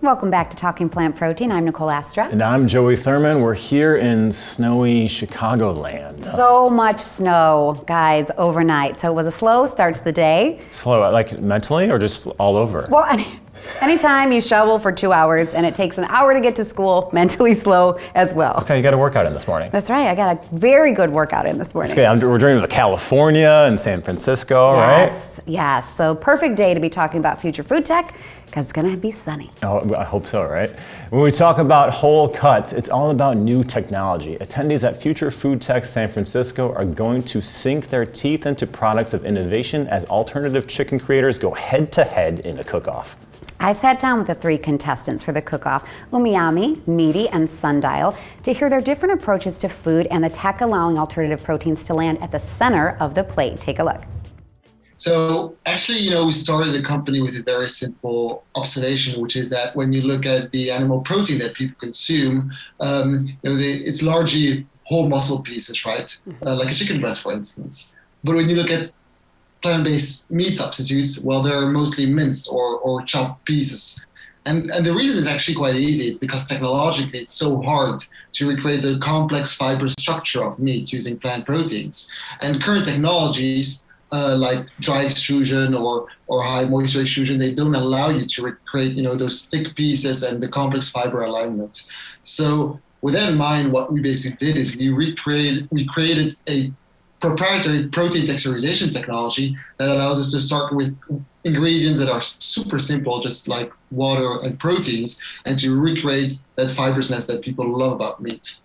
Welcome back to Talking Plant Protein. I'm Nicole Astra. And I'm Joey Thurman. We're here in snowy Chicagoland. So much snow, guys, overnight. So it was a slow start to the day. Slow, like mentally or just all over? Well, anytime you shovel for 2 hours and it takes an hour to get to school, mentally slow as well. Okay, you got a workout in this morning. That's right. I got a very good workout in this morning. Okay, we're dreaming of California and San Francisco, right? Yes. So perfect day to be talking about future food tech because it's going to be sunny. Oh, I hope so, right? When we talk about whole cuts, it's all about new technology. Attendees at Future Food Tech San Francisco are going to sink their teeth into products of innovation as alternative chicken creators go head-to-head in a cook-off. I sat down with the three contestants for the cook-off, Umiyami, Meaty, and Sundial, to hear their different approaches to food and the tech allowing alternative proteins to land at the center of the plate. Take a look. So actually, we started the company with a very simple observation, which is that when you look at the animal protein that people consume, it's largely whole muscle pieces, right? Like a chicken breast, for instance. But when you look at plant-based meat substitutes, well, they're mostly minced or chopped pieces. And the reason is actually quite easy. It's because technologically it's so hard to recreate the complex fiber structure of meat using plant proteins. And current technologies like dry extrusion or high moisture extrusion, they don't allow you to recreate those thick pieces and the complex fiber alignment. So with that in mind, what we basically did is we created a proprietary protein texturization technology that allows us to start with ingredients that are super simple, just like water and proteins, and to recreate that fibrousness that people love about meat.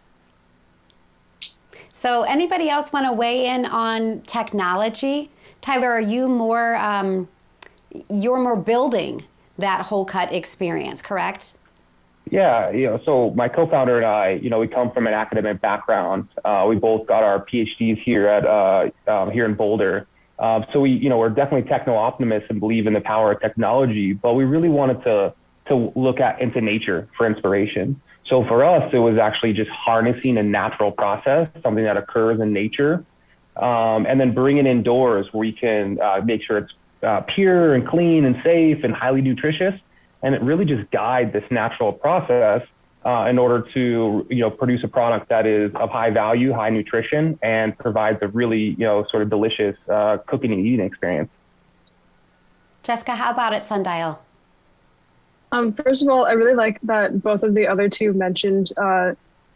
So anybody else want to weigh in on technology? Tyler, are you you're more building that whole cut experience, correct? Yeah, so my co-founder and I, we come from an academic background. We both got our PhDs here here in Boulder. So we're definitely techno-optimists and believe in the power of technology, but we really wanted to look into nature for inspiration. So for us, it was actually just harnessing a natural process, something that occurs in nature, and then bring it indoors where we can make sure it's pure and clean and safe and highly nutritious. And it really just guide this natural process in order to, produce a product that is of high value, high nutrition, and provides a really, sort of delicious cooking and eating experience. Jessica, how about it, Sundial? First of all, I really like that both of the other two mentioned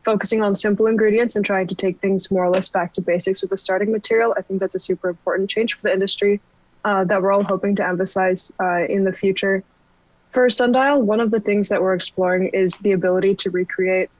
focusing on simple ingredients and trying to take things more or less back to basics with the starting material. I think that's a super important change for the industry that we're all hoping to emphasize in the future. For Sundial, one of the things that we're exploring is the ability to recreate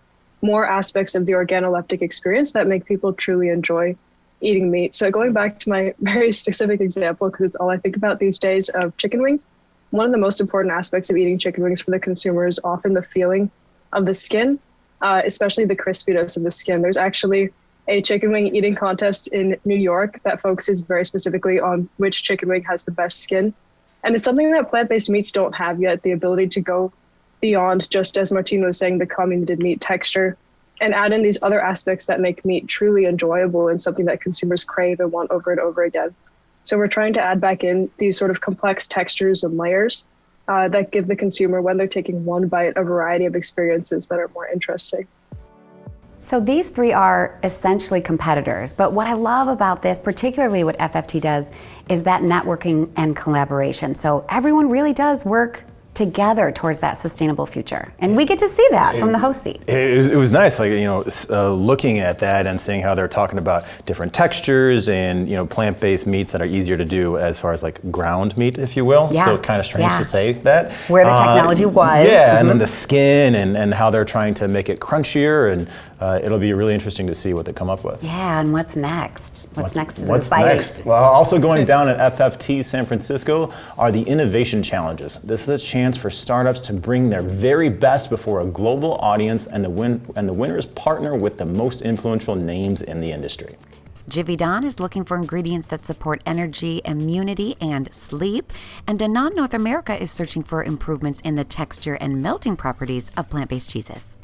more aspects of the organoleptic experience that make people truly enjoy eating meat. So going back to my very specific example, because it's all I think about these days, of chicken wings, one of the most important aspects of eating chicken wings for the consumer is often the feeling of the skin, especially the crispiness of the skin. There's actually a chicken wing eating contest in New York that focuses very specifically on which chicken wing has the best skin. And it's something that plant-based meats don't have yet, the ability to go beyond, just as Martina was saying, the comminuted meat texture, and add in these other aspects that make meat truly enjoyable and something that consumers crave and want over and over again. So we're trying to add back in these sort of complex textures and layers that give the consumer, when they're taking one bite, a variety of experiences that are more interesting. So these three are essentially competitors, but what I love about this, particularly what FFT does, is that networking and collaboration. So everyone really does work together towards that sustainable future. And we get to see that from the host seat. It was nice, looking at that and seeing how they're talking about different textures and, plant-based meats that are easier to do as far as like ground meat, if you will. Yeah. Still kind of strange to say that. Where the technology was. Yeah, and then the skin and how they're trying to make it crunchier, and it'll be really interesting to see what they come up with. Yeah, and what's next? What's next is what's exciting. Next? Well, also going down at FFT San Francisco are the innovation challenges. This is a chance for startups to bring their very best before a global audience, and the winners partner with the most influential names in the industry. Givaudan is looking for ingredients that support energy, immunity, and sleep. And Danone North America is searching for improvements in the texture and melting properties of plant-based cheeses.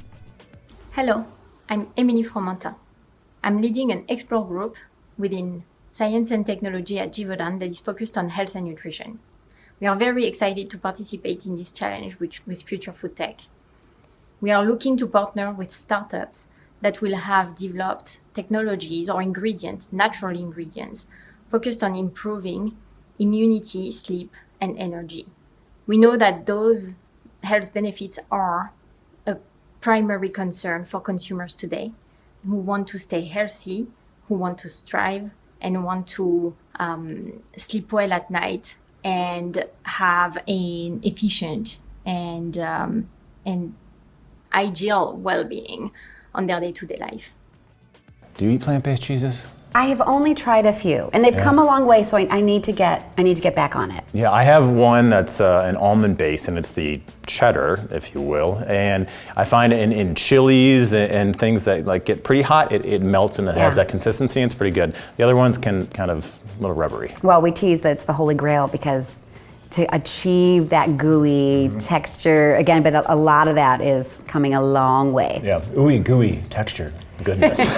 Hello, I'm Emilie Fromanta. I'm leading an Explore group within Science and Technology at Givaudan that is focused on health and nutrition. We are very excited to participate in this challenge with Future Food Tech. We are looking to partner with startups that will have developed technologies or ingredients, natural ingredients, focused on improving immunity, sleep, and energy. We know that those health benefits are a primary concern for consumers today who want to stay healthy, who want to strive, and want to sleep well at night and have an efficient and ideal well-being on their day-to-day life. Do you eat plant-based cheeses? I have only tried a few, and they've come a long way, so I need to get back on it. Yeah, I have one that's an almond base, and it's the cheddar, if you will. And I find it in chilies and things that like get pretty hot, it melts and it has that consistency, and it's pretty good. The other ones can kind of a little rubbery. Well, we tease that it's the holy grail because to achieve that gooey texture, again, but a lot of that is coming a long way. Yeah, ooey gooey texture. Goodness.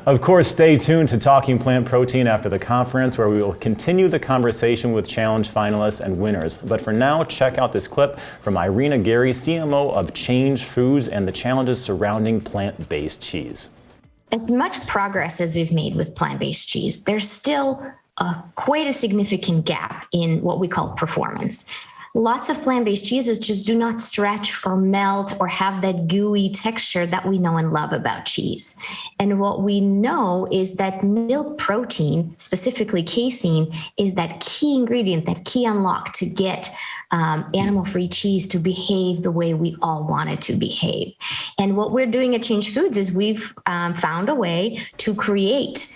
Of course, stay tuned to Talking Plant Protein after the conference, where we will continue the conversation with challenge finalists and winners. But for now, check out this clip from Irina Gerry, CMO of Change Foods, and the challenges surrounding plant-based cheese. As much progress as we've made with plant-based cheese, there's still quite a significant gap in what we call performance. Lots of plant-based cheeses just do not stretch or melt or have that gooey texture that we know and love about cheese. And what we know is that milk protein, specifically casein, is that key ingredient, that key unlock to get animal-free cheese to behave the way we all want it to behave. And what we're doing at Change Foods is we've found a way to create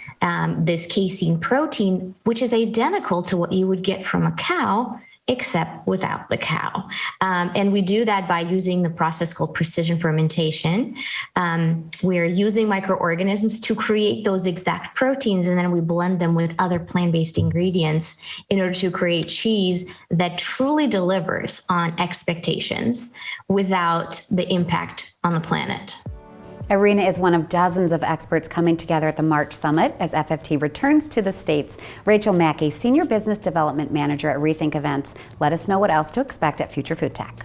this casein protein, which is identical to what you would get from a cow, except without the cow. And we do that by using the process called precision fermentation. We're using microorganisms to create those exact proteins, and then we blend them with other plant-based ingredients in order to create cheese that truly delivers on expectations without the impact on the planet. Irina is one of dozens of experts coming together at the March Summit as FFT returns to the States. Rachel Mackie, Senior Business Development Manager at Rethink Events, let us know what else to expect at Future Food Tech.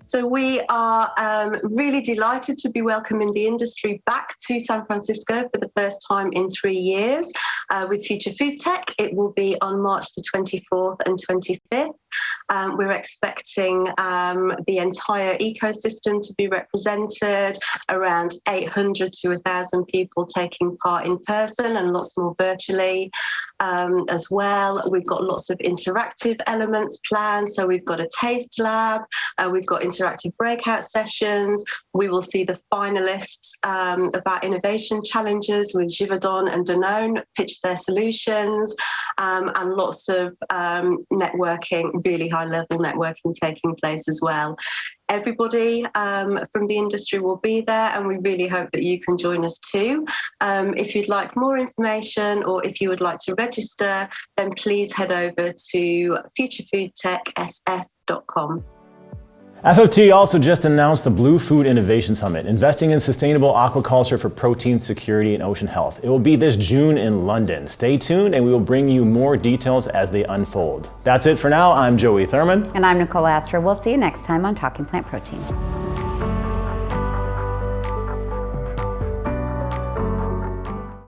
So we are really delighted to be welcoming the industry back to San Francisco for the first time in 3 years with Future Food Tech. It will be on March the 24th and 25th. We're expecting the entire ecosystem to be represented, around 800 to 1,000 people taking part in person and lots more virtually as well. We've got lots of interactive elements planned. So we've got a taste lab, we've got interactive breakout sessions. We will see the finalists of our innovation challenges with Givaudan and Danone pitch their solutions, and lots of networking, really high-level networking taking place as well. Everybody from the industry will be there, and we really hope that you can join us too. If you'd like more information or if you would like to register, then please head over to futurefoodtechsf.com. FFT also just announced the Blue Food Innovation Summit, investing in sustainable aquaculture for protein security and ocean health. It will be this June in London. Stay tuned and we will bring you more details as they unfold. That's it for now. I'm Joey Thurman. And I'm Nicole Astra. We'll see you next time on Talking Plant Protein.